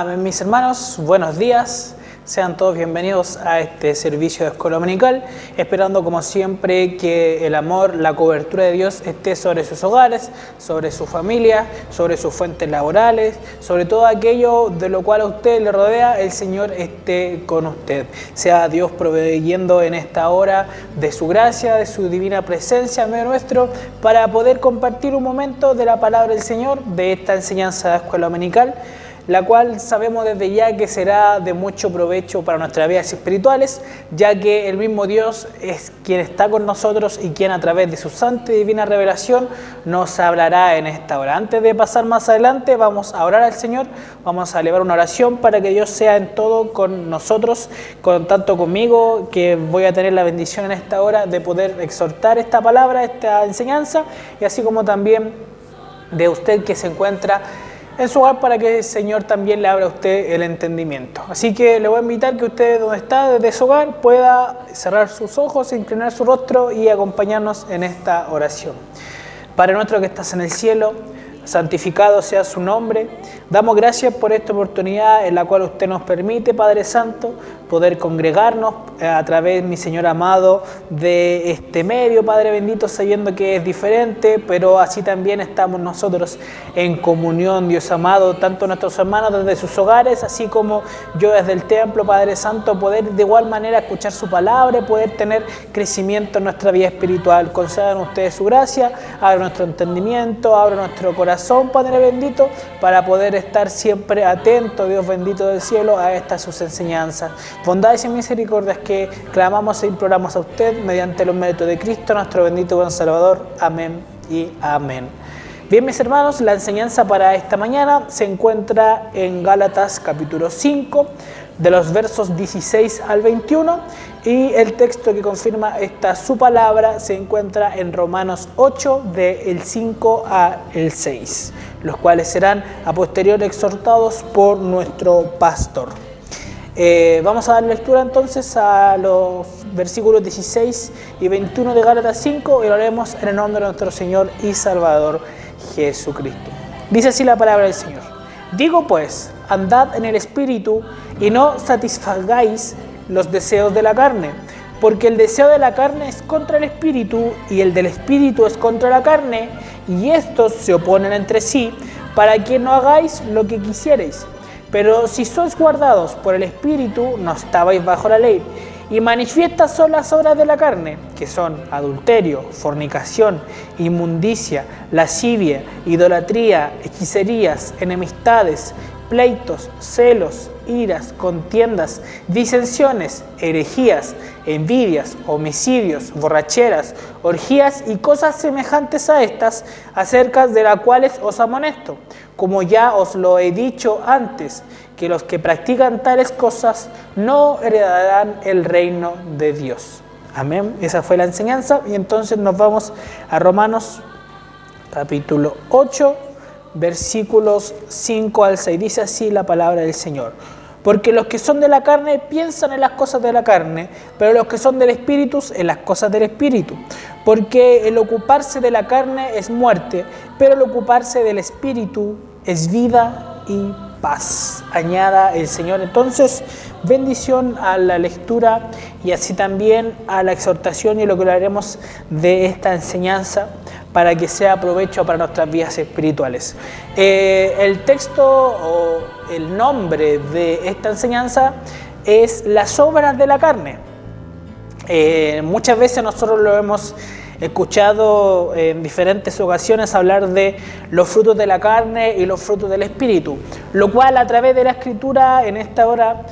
Mis hermanos, buenos días. Sean todos bienvenidos a este servicio de escuela dominical, esperando como siempre que el amor, la cobertura de Dios esté sobre sus hogares, sobre su familia, sobre sus fuentes laborales, sobre todo aquello de lo cual a usted le rodea, el Señor esté con usted. Sea Dios proveyendo en esta hora de su gracia, de su divina presencia en medio nuestro, para poder compartir un momento de la palabra del Señor, de esta enseñanza de escuela dominical, la cual sabemos desde ya que será de mucho provecho para nuestras vidas espirituales, ya que el mismo Dios es quien está con nosotros y quien a través de su santa y divina revelación nos hablará en esta hora. Antes de pasar más adelante, vamos a orar al Señor, vamos a elevar una oración para que Dios sea en todo con nosotros, tanto conmigo, que voy a tener la bendición en esta hora de poder exhortar esta palabra, esta enseñanza, y así como también de usted que se encuentra en su hogar, para que el Señor también le abra a usted el entendimiento. Así que le voy a invitar que usted, donde está, desde su hogar, pueda cerrar sus ojos, inclinar su rostro y acompañarnos en esta oración. Padre nuestro que estás en el cielo, santificado sea su nombre. Damos gracias por esta oportunidad en la cual usted nos permite, Padre Santo, poder congregarnos a través, mi Señor amado, de este medio, Padre bendito, sabiendo que es diferente, pero así también estamos nosotros en comunión, Dios amado, tanto nuestros hermanos desde sus hogares, así como yo desde el templo, Padre Santo, poder de igual manera escuchar su palabra y poder tener crecimiento en nuestra vida espiritual. Concedan ustedes su gracia, abra nuestro entendimiento, abra nuestro corazón, Padre bendito, para poder estar siempre atento, Dios bendito del cielo, a estas sus enseñanzas. Bondades y misericordias que clamamos e imploramos a usted mediante los méritos de Cristo, nuestro bendito buen Salvador. Amén y amén. Bien, mis hermanos, la enseñanza para esta mañana se encuentra en Gálatas capítulo 5, de los versos 16 al 21, y el texto que confirma esta su palabra se encuentra en Romanos 8, del 5 al 6, los cuales serán a posterior exhortados por nuestro pastor. Vamos a dar lectura entonces a los versículos 16 y 21 de Gálatas 5 y lo haremos en el nombre de nuestro Señor y Salvador Jesucristo. Dice así la palabra del Señor: Digo pues, andad en el Espíritu y no satisfagáis los deseos de la carne, porque el deseo de la carne es contra el Espíritu y el del Espíritu es contra la carne, y estos se oponen entre sí, para que no hagáis lo que quisierais. Pero si sois guardados por el Espíritu, no estabais bajo la ley. Y manifiestas son las obras de la carne, que son adulterio, fornicación, inmundicia, lascivia, idolatría, hechicerías, enemistades, pleitos, celos, iras, contiendas, disensiones, herejías, envidias, homicidios, borracheras, orgías y cosas semejantes a estas, acerca de las cuales os amonesto, como ya os lo he dicho antes, que los que practican tales cosas no heredarán el reino de Dios. Amén. Esa fue la enseñanza, y entonces nos vamos a Romanos capítulo 8, versículos 5 al 6. Dice así la palabra del Señor: Porque los que son de la carne piensan en las cosas de la carne, pero los que son del Espíritu en las cosas del Espíritu. Porque el ocuparse de la carne es muerte, pero el ocuparse del Espíritu es vida y paz. Añada el Señor entonces bendición a la lectura y así también a la exhortación y lo que haremos de esta enseñanza, para que sea provecho para nuestras vidas espirituales. El texto o el nombre de esta enseñanza es las obras de la carne. Muchas veces nosotros lo hemos escuchado en diferentes ocasiones hablar de los frutos de la carne y los frutos del Espíritu, lo cual a través de la Escritura en esta hora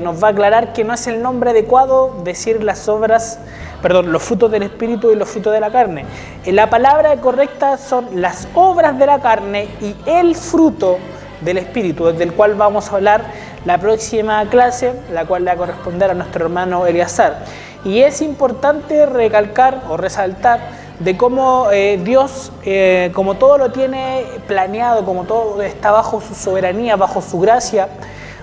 nos va a aclarar que no es el nombre adecuado decir los frutos del Espíritu y los frutos de la carne. La palabra correcta son las obras de la carne y el fruto del Espíritu, desde el cual vamos a hablar la próxima clase, la cual le va a corresponder a nuestro hermano Eleazar. Y es importante recalcar o resaltar de cómo Dios, como todo lo tiene planeado, como todo está bajo su soberanía, bajo su gracia,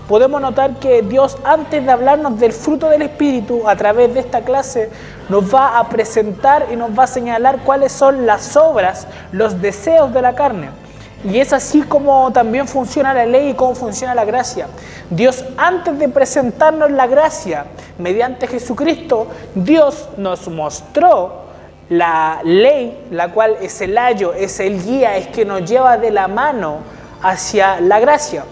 podemos notar que Dios, antes de hablarnos del fruto del Espíritu, a través de esta clase, nos va a presentar y nos va a señalar cuáles son las obras, los deseos de la carne. Y es así como también funciona la ley y cómo funciona la gracia. Dios, antes de presentarnos la gracia mediante Jesucristo, Dios nos mostró la ley, la cual es el ayo, es el guía, es que nos lleva de la mano hacia la gracia.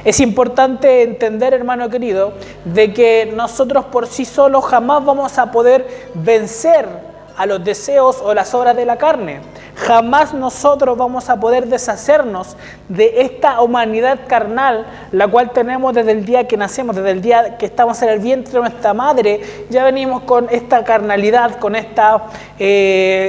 Es importante entender, hermano querido, de que nosotros por sí solos jamás vamos a poder vencer a los deseos o las obras de la carne. Jamás nosotros vamos a poder deshacernos de esta humanidad carnal, la cual tenemos desde el día que nacemos, desde el día que estamos en el vientre de nuestra madre. Ya venimos con esta carnalidad, con esta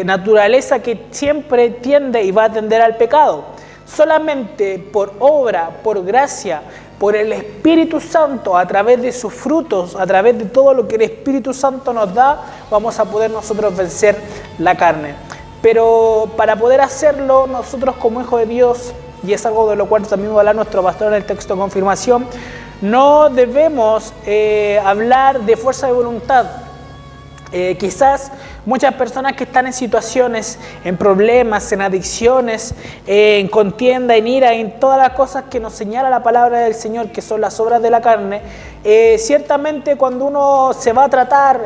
naturaleza que siempre tiende y va a tender al pecado. Solamente por obra, por gracia, por el Espíritu Santo, a través de sus frutos, a través de todo lo que el Espíritu Santo nos da, vamos a poder nosotros vencer la carne. Pero para poder hacerlo, nosotros como hijos de Dios, y es algo de lo cual también va a hablar nuestro pastor en el texto de confirmación, no debemos hablar de fuerza de voluntad. Quizás muchas personas que están en situaciones, en problemas, en adicciones, en contienda, en ira, en todas las cosas que nos señala la palabra del Señor, que son las obras de la carne, ciertamente cuando uno se va a tratar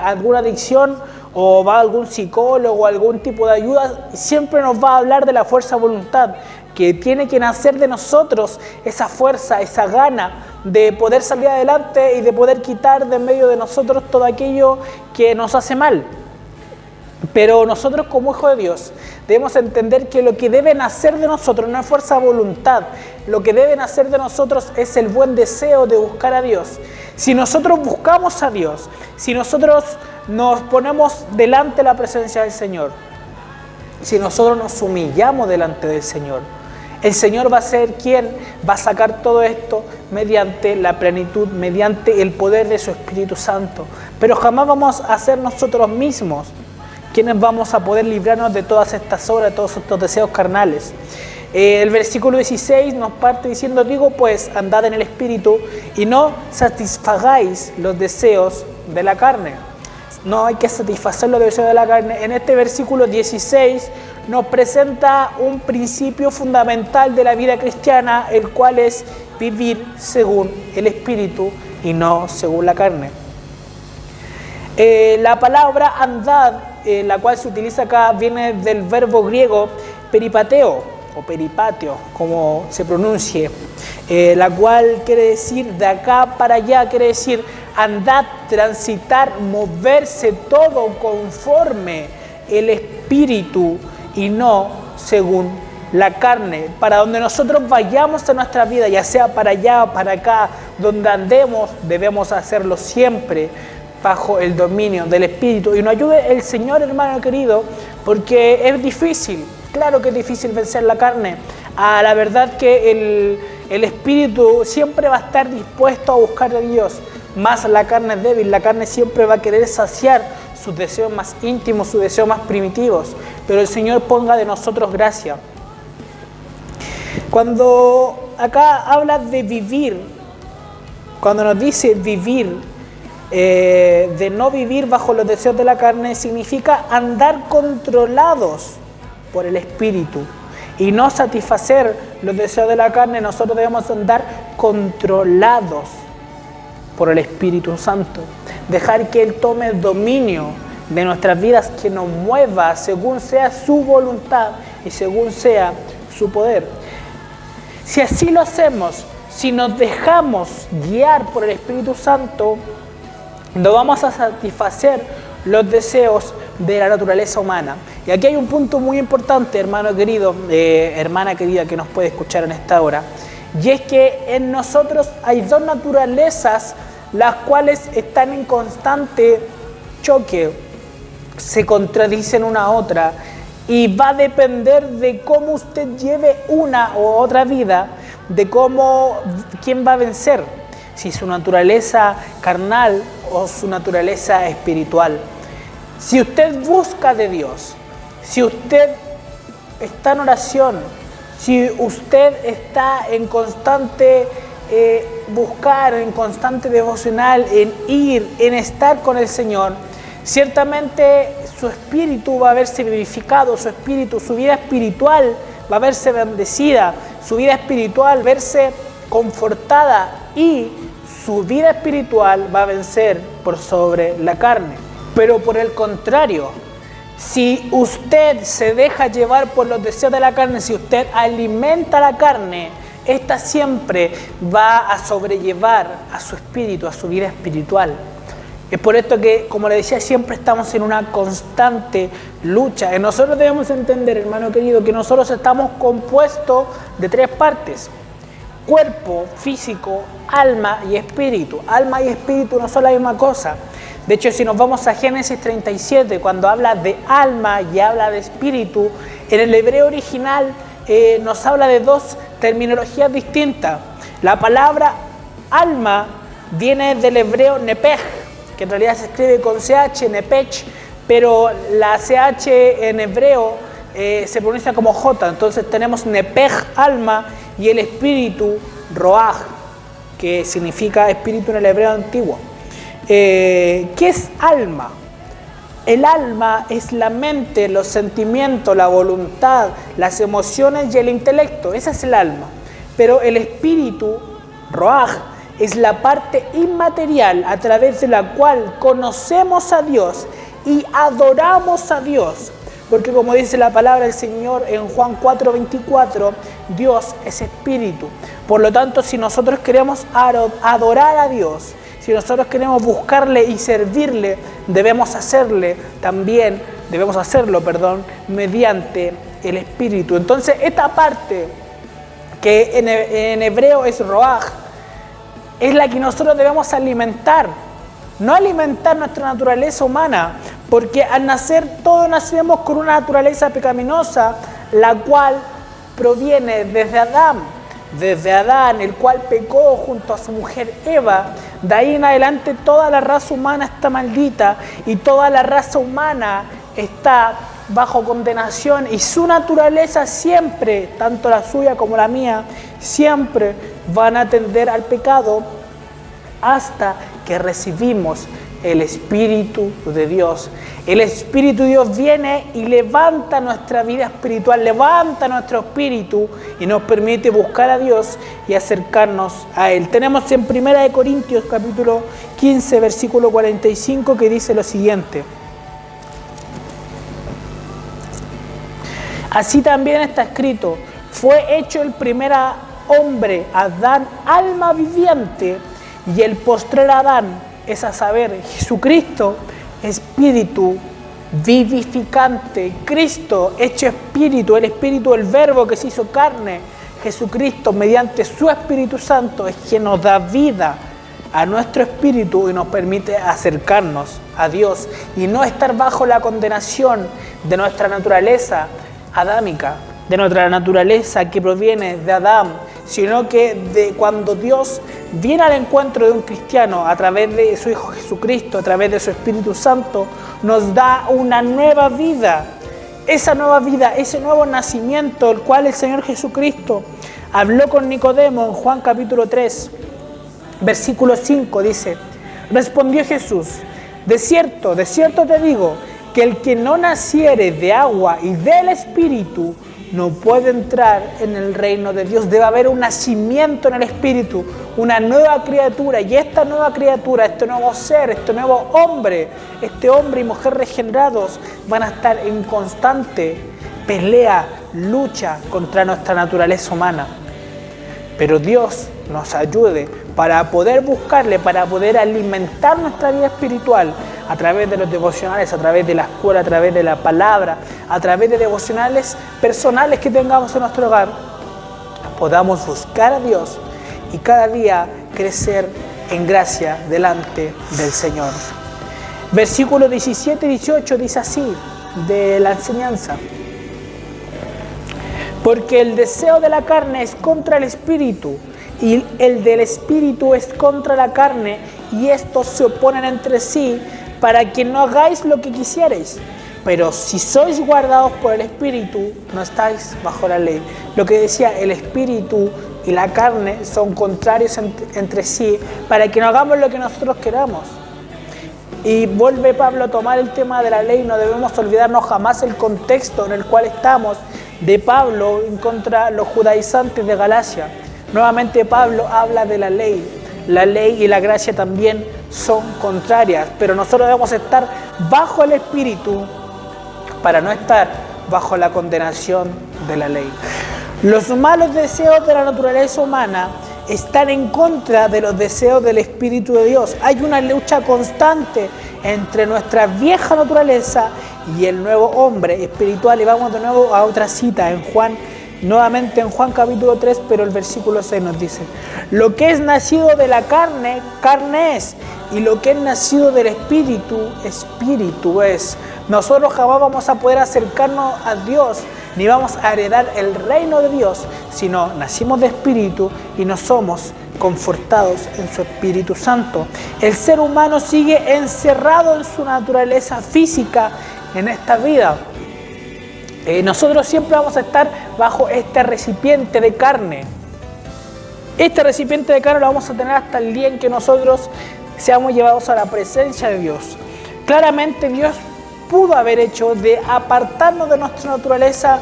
alguna adicción o va a algún psicólogo o algún tipo de ayuda, siempre nos va a hablar de la fuerza de voluntad, que tiene que nacer de nosotros esa fuerza, esa gana de poder salir adelante y de poder quitar de en medio de nosotros todo aquello que nos hace mal. Pero nosotros como hijos de Dios debemos entender que lo que debe nacer de nosotros no es fuerza de voluntad, lo que debe nacer de nosotros es el buen deseo de buscar a Dios. Si nosotros buscamos a Dios, si nosotros nos ponemos delante de la presencia del Señor, si nosotros nos humillamos delante del Señor, el Señor va a ser quien va a sacar todo esto mediante la plenitud, mediante el poder de su Espíritu Santo. Pero jamás vamos a ser nosotros mismos quienes vamos a poder librarnos de todas estas obras, de todos estos deseos carnales. El versículo 16 nos parte diciendo: digo pues, andad en el Espíritu y no satisfagáis los deseos de la carne. No hay que satisfacer los deseos de la carne. En este versículo 16 nos presenta un principio fundamental de la vida cristiana, el cual es vivir según el Espíritu y no según la carne. La palabra andad, la cual se utiliza acá, viene del verbo griego peripateo o peripateo, como se pronuncie, la cual quiere decir de acá para allá, quiere decir andar, transitar, moverse todo conforme el Espíritu y no según la carne. Para donde nosotros vayamos en nuestra vida, ya sea para allá o para acá, donde andemos, debemos hacerlo siempre bajo el dominio del Espíritu. Y nos ayude el Señor, hermano querido, porque es difícil, claro que es difícil vencer la carne. La verdad que el Espíritu siempre va a estar dispuesto a buscar a Dios, más la carne es débil, la carne siempre va a querer saciar sus deseos más íntimos, sus deseos más primitivos, pero el Señor ponga de nosotros gracia. Cuando acá habla de vivir, cuando nos dice vivir, de no vivir bajo los deseos de la carne, significa andar controlados por el Espíritu y no satisfacer los deseos de la carne. Nosotros debemos andar controlados por el Espíritu Santo, dejar que Él tome el dominio de nuestras vidas, que nos mueva según sea su voluntad y según sea su poder. Si así lo hacemos, si nos dejamos guiar por el Espíritu Santo, no vamos a satisfacer los deseos de la naturaleza humana. Y aquí hay un punto muy importante, hermano querido, hermana querida que nos puede escuchar en esta hora, y es que en nosotros hay dos naturalezas las cuales están en constante choque, se contradicen una a otra, y va a depender de cómo usted lleve una u otra vida, de quién va a vencer, si su naturaleza carnal o su naturaleza espiritual. Si usted busca de Dios, si usted está en oración, si usted está en constante buscar, en constante devocional, en ir, en estar con el Señor, ciertamente su espíritu va a verse vivificado, su espíritu, su vida espiritual va a verse bendecida, su vida espiritual verse confortada y su vida espiritual va a vencer por sobre la carne. Pero por el contrario, si usted se deja llevar por los deseos de la carne, si usted alimenta la carne, esta siempre va a sobrellevar a su espíritu, a su vida espiritual. Es por esto que, como le decía, siempre estamos en una constante lucha. Y nosotros debemos entender, hermano querido, que nosotros estamos compuestos de 3 partes: cuerpo, físico, alma y espíritu. Alma y espíritu no son la misma cosa. De hecho, si nos vamos a Génesis 37, cuando habla de alma y habla de espíritu, en el hebreo original nos habla de 2 terminologías distintas. La palabra alma viene del hebreo nepej, que en realidad se escribe con CH, nepech, pero la CH en hebreo se pronuncia como J. Entonces tenemos nepej, alma, y el espíritu, roaj, que significa espíritu en el hebreo antiguo. ¿Qué es alma? El alma es la mente, los sentimientos, la voluntad, las emociones y el intelecto. Ese es el alma. Pero el espíritu, roaj, es la parte inmaterial a través de la cual conocemos a Dios y adoramos a Dios. Porque como dice la palabra del Señor en Juan 4:24, Dios es espíritu. Por lo tanto, si nosotros queremos adorar a Dios, si nosotros queremos buscarle y servirle, debemos hacerlo, mediante el espíritu. Entonces, esta parte que en hebreo es roaj, es la que nosotros debemos alimentar. No alimentar nuestra naturaleza humana, porque al nacer todos nacemos con una naturaleza pecaminosa, la cual proviene desde Adán, el cual pecó junto a su mujer Eva. De ahí en adelante toda la raza humana está maldita y toda la raza humana está bajo condenación, y su naturaleza siempre, tanto la suya como la mía, siempre van a tender al pecado hasta que recibimos el Espíritu de Dios. El Espíritu de Dios viene y levanta nuestra vida espiritual, levanta nuestro espíritu y nos permite buscar a Dios y acercarnos a Él. Tenemos en 1 Corintios capítulo 15, versículo 45, que dice lo siguiente: así también está escrito, fue hecho el primer hombre, Adán, alma viviente, y el postrer Adán, es a saber, Jesucristo, espíritu vivificante. Cristo hecho espíritu, el espíritu, el verbo que se hizo carne. Jesucristo, mediante su Espíritu Santo, es quien nos da vida a nuestro espíritu y nos permite acercarnos a Dios y no estar bajo la condenación de nuestra naturaleza adámica, de nuestra naturaleza que proviene de Adán, sino que de cuando Dios viene al encuentro de un cristiano a través de su Hijo Jesucristo, a través de su Espíritu Santo, nos da una nueva vida. Esa nueva vida, ese nuevo nacimiento, el cual el Señor Jesucristo habló con Nicodemo en Juan capítulo 3, versículo 5, dice: respondió Jesús, de cierto te digo, que el que no naciere de agua y del Espíritu no puede entrar en el reino de Dios. Debe haber un nacimiento en el Espíritu, una nueva criatura, y esta nueva criatura, este nuevo ser, este nuevo hombre, este hombre y mujer regenerados van a estar en constante pelea, lucha contra nuestra naturaleza humana. Pero Dios nos ayude para poder buscarle, para poder alimentar nuestra vida espiritual a través de los devocionales, a través de la escuela, a través de la palabra, a través de devocionales personales que tengamos en nuestro hogar. Podamos buscar a Dios y cada día crecer en gracia delante del Señor. Versículo 17 y 18 dice así, de la enseñanza: porque el deseo de la carne es contra el espíritu, y el del espíritu es contra la carne, y estos se oponen entre sí, para que no hagáis lo que quisierais. Pero si sois guardados por el espíritu, no estáis bajo la ley. Lo que decía, el espíritu y la carne son contrarios entre sí, para que no hagamos lo que nosotros queramos. Y vuelve Pablo a tomar el tema de la ley. No debemos olvidarnos jamás el contexto en el cual estamos, de Pablo en contra de los judaizantes de Galacia. Nuevamente Pablo habla de la ley. La ley y la gracia también son contrarias, pero nosotros debemos estar bajo el Espíritu para no estar bajo la condenación de la ley. Los malos deseos de la naturaleza humana están en contra de los deseos del Espíritu de Dios. Hay una lucha constante entre nuestra vieja naturaleza y el nuevo hombre espiritual. Y vamos de nuevo a otra cita en Juan, nuevamente en Juan capítulo 3, pero el versículo 6 nos dice: lo que es nacido de la carne, carne es, y lo que es nacido del Espíritu, Espíritu es. Nosotros jamás vamos a poder acercarnos a Dios, ni vamos a heredar el reino de Dios, sino nacimos de Espíritu y nos somos confortados en su Espíritu Santo. El ser humano sigue encerrado en su naturaleza física en esta vida. Nosotros siempre vamos a estar bajo este recipiente de carne. Este recipiente de carne lo vamos a tener hasta el día en que nosotros seamos llevados a la presencia de Dios. Claramente Dios pudo haber hecho de apartarnos de nuestra naturaleza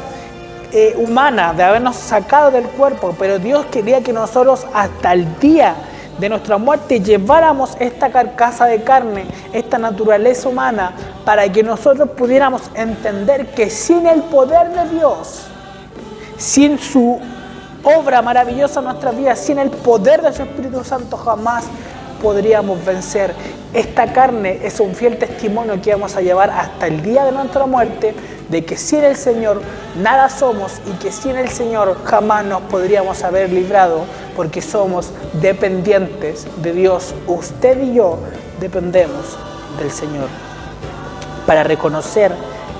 humana, de habernos sacado del cuerpo, pero Dios quería que nosotros hasta el día de nuestra muerte lleváramos esta carcasa de carne, esta naturaleza humana, para que nosotros pudiéramos entender que sin el poder de Dios, sin su obra maravillosa en nuestras vidas, sin el poder de su Espíritu Santo, jamás podríamos vencer. Esta carne es un fiel testimonio que vamos a llevar hasta el día de nuestra muerte, de que sin el Señor nada somos y que sin el Señor jamás nos podríamos haber librado, porque somos dependientes de Dios. Usted y yo dependemos del Señor para reconocer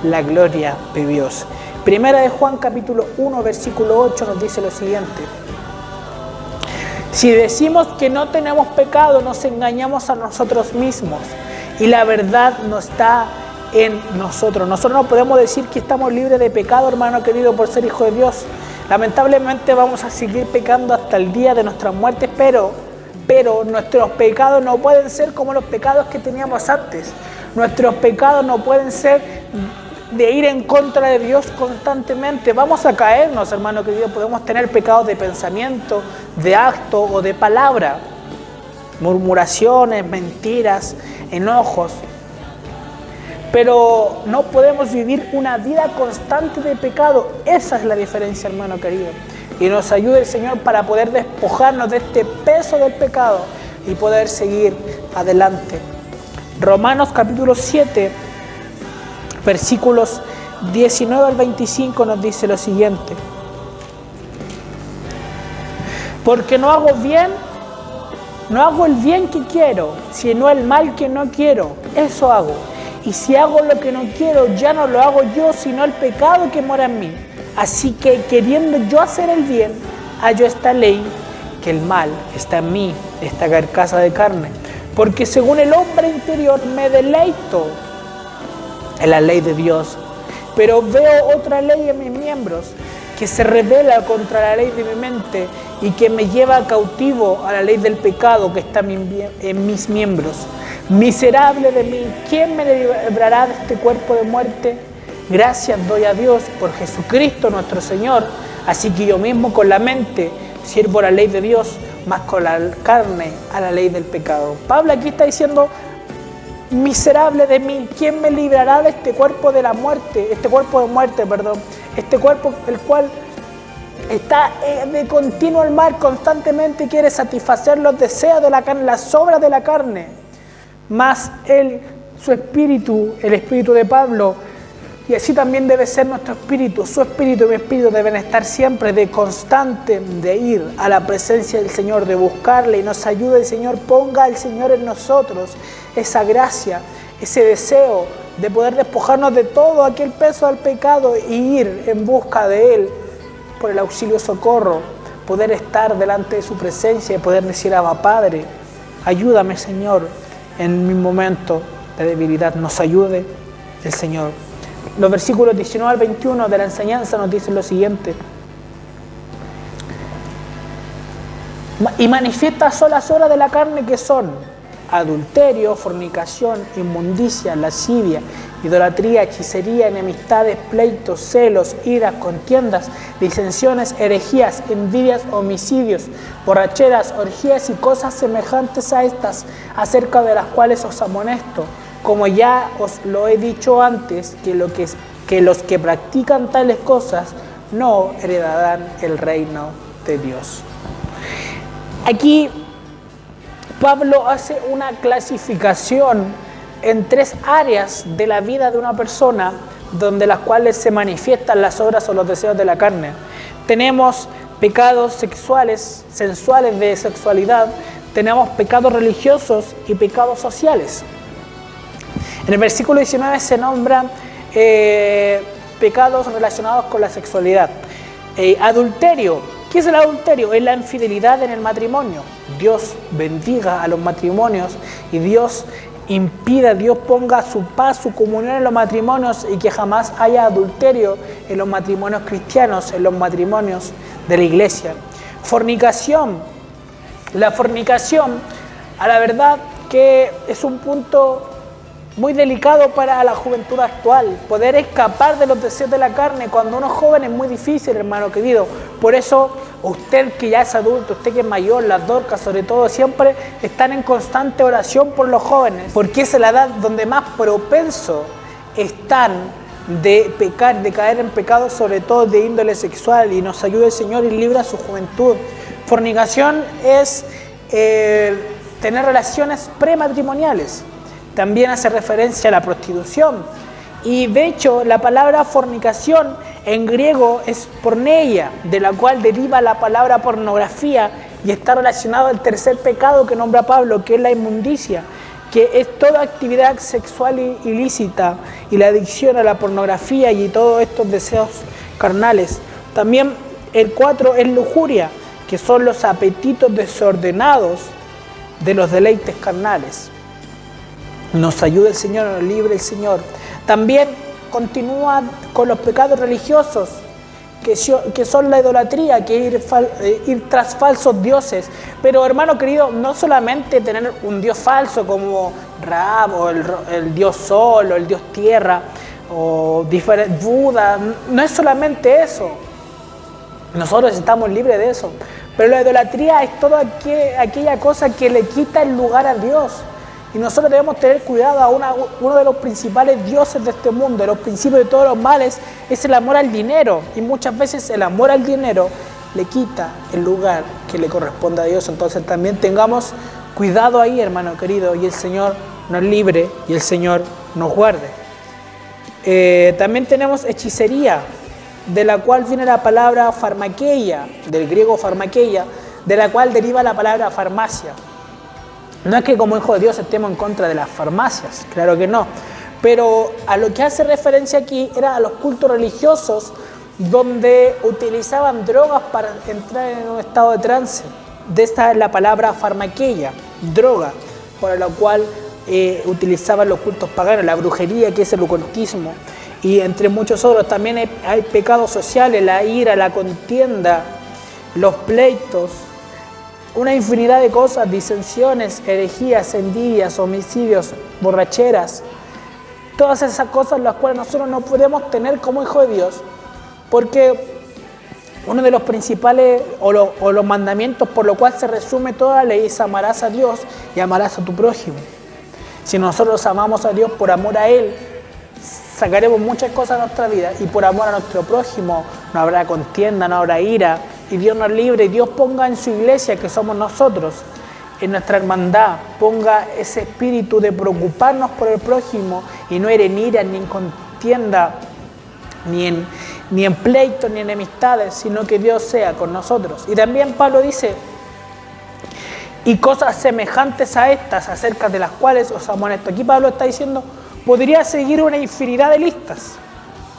la gloria de Dios. Primera de Juan capítulo 1 versículo 8 nos dice lo siguiente: si decimos que no tenemos pecado, nos engañamos a nosotros mismos y la verdad no está en nosotros. Nosotros no podemos decir que estamos libres de pecado, hermano querido, por ser hijo de Dios. Lamentablemente vamos a seguir pecando hasta el día de nuestra muerte, pero nuestros pecados no pueden ser como los pecados que teníamos antes. Nuestros pecados no pueden ser de ir en contra de Dios constantemente. Vamos a caernos, hermano querido. Podemos tener pecados de pensamiento, de acto o de palabra, murmuraciones, mentiras, enojos, pero no podemos vivir una vida constante de pecado. Esa es la diferencia, hermano querido. Y nos ayude el Señor para poder despojarnos de este peso del pecado y poder seguir adelante. Romanos capítulo 7 versículos 19 al 25 nos dice lo siguiente: porque no hago el bien que quiero, sino el mal que no quiero, eso hago. Y si hago lo que no quiero, ya no lo hago yo, sino el pecado que mora en mí. Así que queriendo yo hacer el bien, hallo esta ley, que el mal está en mí, esta carcasa de carne. Porque según el hombre interior me deleito en la ley de Dios, pero veo otra ley en mis miembros que se rebela contra la ley de mi mente y que me lleva cautivo a la ley del pecado que está en mis miembros. Miserable de mí, ¿quién me librará de este cuerpo de muerte? Gracias doy a Dios por Jesucristo nuestro Señor. Así que yo mismo con la mente sirvo la ley de Dios, más con la carne a la ley del pecado. Pablo aquí está diciendo: miserable de mí, ¿quién me librará de este cuerpo de la muerte? Este cuerpo de muerte, perdón. Este cuerpo el cual está de continuo al mal, constantemente quiere satisfacer los deseos de la carne, las obras de la carne. Más su espíritu, el espíritu de Pablo, y así también debe ser nuestro espíritu. Su espíritu y mi espíritu deben estar siempre de constante, de ir a la presencia del Señor, de buscarle, y nos ayude el Señor. Ponga el Señor en nosotros esa gracia, ese deseo de poder despojarnos de todo aquel peso del pecado y ir en busca de Él por el auxilio socorro, poder estar delante de su presencia y poder decir: Abba Padre, ayúdame, Señor, en mi momento de debilidad. Nos ayude el Señor. Los versículos 19 al 21 de la enseñanza nos dicen lo siguiente: y manifiesta son las obras de la carne, que son adulterio, fornicación, inmundicia, lascivia, idolatría, hechicería, enemistades, pleitos, celos, iras, contiendas, disensiones, herejías, envidias, homicidios, borracheras, orgías y cosas semejantes a estas, acerca de las cuales os amonesto, como ya os lo he dicho antes, que los que practican tales cosas no heredarán el reino de Dios. Aquí Pablo hace una clasificación en 3 áreas de la vida de una persona, donde las cuales se manifiestan las obras o los deseos de la carne. Tenemos pecados sexuales, sensuales de sexualidad, tenemos pecados religiosos y pecados sociales. En el versículo 19 se nombran pecados relacionados con la sexualidad. Adulterio. ¿Qué es el adulterio? Es la infidelidad en el matrimonio. Dios bendiga a los matrimonios y Dios impida, Dios ponga su paz, su comunión en los matrimonios y que jamás haya adulterio en los matrimonios cristianos, en los matrimonios de la iglesia. Fornicación. La fornicación, a la verdad que es un punto muy delicado para la juventud actual. Poder escapar de los deseos de la carne cuando uno es joven es muy difícil, hermano querido. Por eso usted que ya es adulto, usted que es mayor, las Dorcas sobre todo, siempre están en constante oración por los jóvenes, porque es la edad donde más propenso están de pecar, de caer en pecado, sobre todo de índole sexual, y nos ayude el Señor y libra su juventud. Fornicación es tener relaciones prematrimoniales. También hace referencia a la prostitución. Y de hecho, la palabra fornicación en griego es porneia, de la cual deriva la palabra pornografía y está relacionado al tercer pecado que nombra Pablo, que es la inmundicia, que es toda actividad sexual ilícita y la adicción a la pornografía y todos estos deseos carnales. También el 4 es lujuria, que son los apetitos desordenados de los deleites carnales. Nos ayuda el Señor, nos libre el Señor. También continúa con los pecados religiosos, que son la idolatría, que es ir tras falsos dioses. Pero hermano querido, no solamente tener un dios falso como Ra, o el dios Sol, o el dios Tierra, o Buda, no es solamente eso. Nosotros estamos libres de eso. Pero la idolatría es toda aquella cosa que le quita el lugar a Dios. Y nosotros debemos tener cuidado a uno de los principales dioses de este mundo, de los principios de todos los males, es el amor al dinero. Y muchas veces el amor al dinero le quita el lugar que le corresponde a Dios. Entonces también tengamos cuidado ahí, hermano querido, y el Señor nos libre y el Señor nos guarde. También tenemos hechicería, de la cual viene la palabra farmakeia, del griego farmakeia, de la cual deriva la palabra farmacia. No es que como hijos de Dios estemos en contra de las farmacias, claro que no, pero a lo que hace referencia aquí era a los cultos religiosos donde utilizaban drogas para entrar en un estado de trance. De esta es la palabra farmakeia, droga, por la cual utilizaban los cultos paganos, la brujería, que es el ocultismo, y entre muchos otros. También hay pecados sociales, la ira, la contienda, los pleitos, una infinidad de cosas, disensiones, herejías, envidias, homicidios, borracheras. Todas esas cosas las cuales nosotros no podemos tener como hijos de Dios, porque uno de los principales o los mandamientos por lo cual se resume toda la ley es amarás a Dios y amarás a tu prójimo. Si nosotros amamos a Dios por amor a Él, sacaremos muchas cosas de nuestra vida, y por amor a nuestro prójimo no habrá contienda, no habrá ira, y Dios nos libre, y Dios ponga en su iglesia, que somos nosotros, en nuestra hermandad, ponga ese espíritu de preocuparnos por el prójimo y no en ira, ni en contienda, ni en pleitos, ni en enemistades, sino que Dios sea con nosotros. Y también Pablo dice, y cosas semejantes a estas, acerca de las cuales os amonesto. Aquí Pablo está diciendo, podría seguir una infinidad de listas,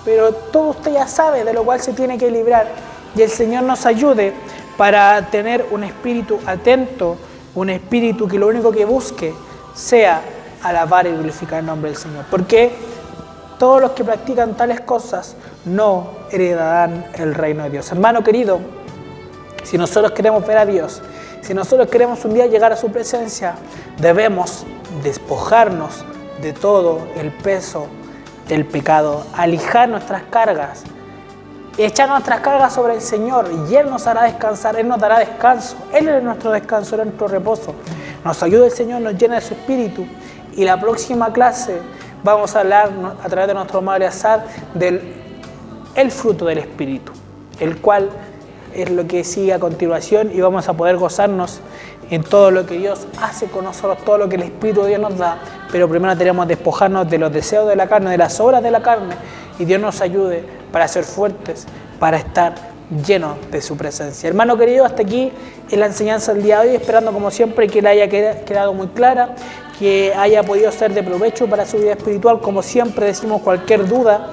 pero todo usted ya sabe de lo cual se tiene que librar, y el Señor nos ayude para tener un espíritu atento, un espíritu que lo único que busque sea alabar y glorificar el nombre del Señor, porque todos los que practican tales cosas no heredarán el reino de Dios. Hermano querido, si nosotros queremos ver a Dios, si nosotros queremos un día llegar a su presencia, debemos despojarnos de todo el peso del pecado, alijar nuestras cargas, echar nuestras cargas sobre el Señor y Él nos hará descansar, Él nos dará descanso. Él es nuestro descanso, Él es nuestro reposo. Nos ayuda el Señor, nos llena de su Espíritu. Y la próxima clase vamos a hablar a través de nuestro Madre Azar del el fruto del Espíritu, el cual es lo que sigue a continuación y vamos a poder gozarnos en todo lo que Dios hace con nosotros, todo lo que el Espíritu de Dios nos da. Pero primero tenemos que despojarnos de los deseos de la carne, de las obras de la carne, y Dios nos ayude para ser fuertes, para estar llenos de su presencia. Hermano querido, hasta aquí en la enseñanza del día de hoy, esperando como siempre que le haya quedado muy clara, que haya podido ser de provecho para su vida espiritual. Como siempre decimos, cualquier duda,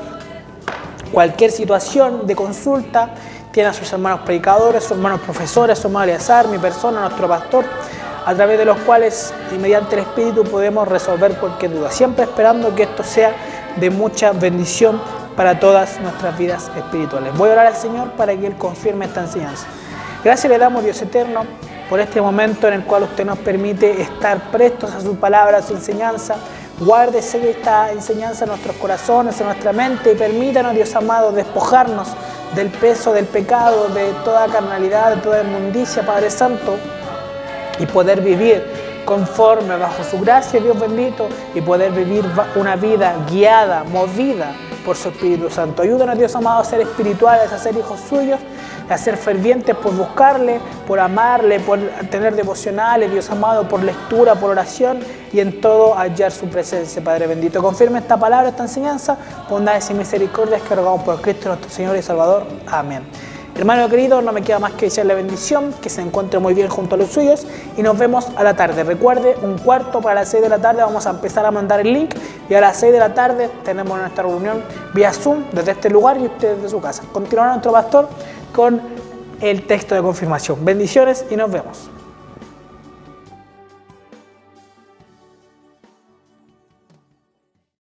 cualquier situación de consulta, tiene a sus hermanos predicadores, sus hermanos profesores, su madre Azar, mi persona, nuestro pastor, a través de los cuales y mediante el Espíritu podemos resolver cualquier duda, siempre esperando que esto sea de mucha bendición para todas nuestras vidas espirituales. Voy a orar al Señor para que Él confirme esta enseñanza. Gracias le damos, Dios eterno, por este momento en el cual usted nos permite estar prestos a su palabra, a su enseñanza. Guárdese esta enseñanza en nuestros corazones, en nuestra mente, y permítanos, Dios amado, despojarnos del peso del pecado, de toda carnalidad, de toda inmundicia, Padre Santo, y poder vivir conforme bajo su gracia, Dios bendito, y poder vivir una vida guiada, movida por su Espíritu Santo. Ayúdanos, Dios amado, a ser espirituales, a ser hijos suyos, a ser fervientes por buscarle, por amarle, por tener devocionales, Dios amado, por lectura, por oración, y en todo hallar su presencia, Padre bendito. Confirme esta palabra, esta enseñanza, bondades y misericordias que rogamos por Cristo nuestro Señor y Salvador. Amén. Hermano querido, no me queda más que desearle bendición, que se encuentre muy bien junto a los suyos, y nos vemos a la tarde. Recuerde, 1/4 para las 6 de la tarde vamos a empezar a mandar el link, y a las 6 de la tarde tenemos nuestra reunión vía Zoom desde este lugar y usted desde su casa. Continuará nuestro pastor con el texto de confirmación. Bendiciones y nos vemos.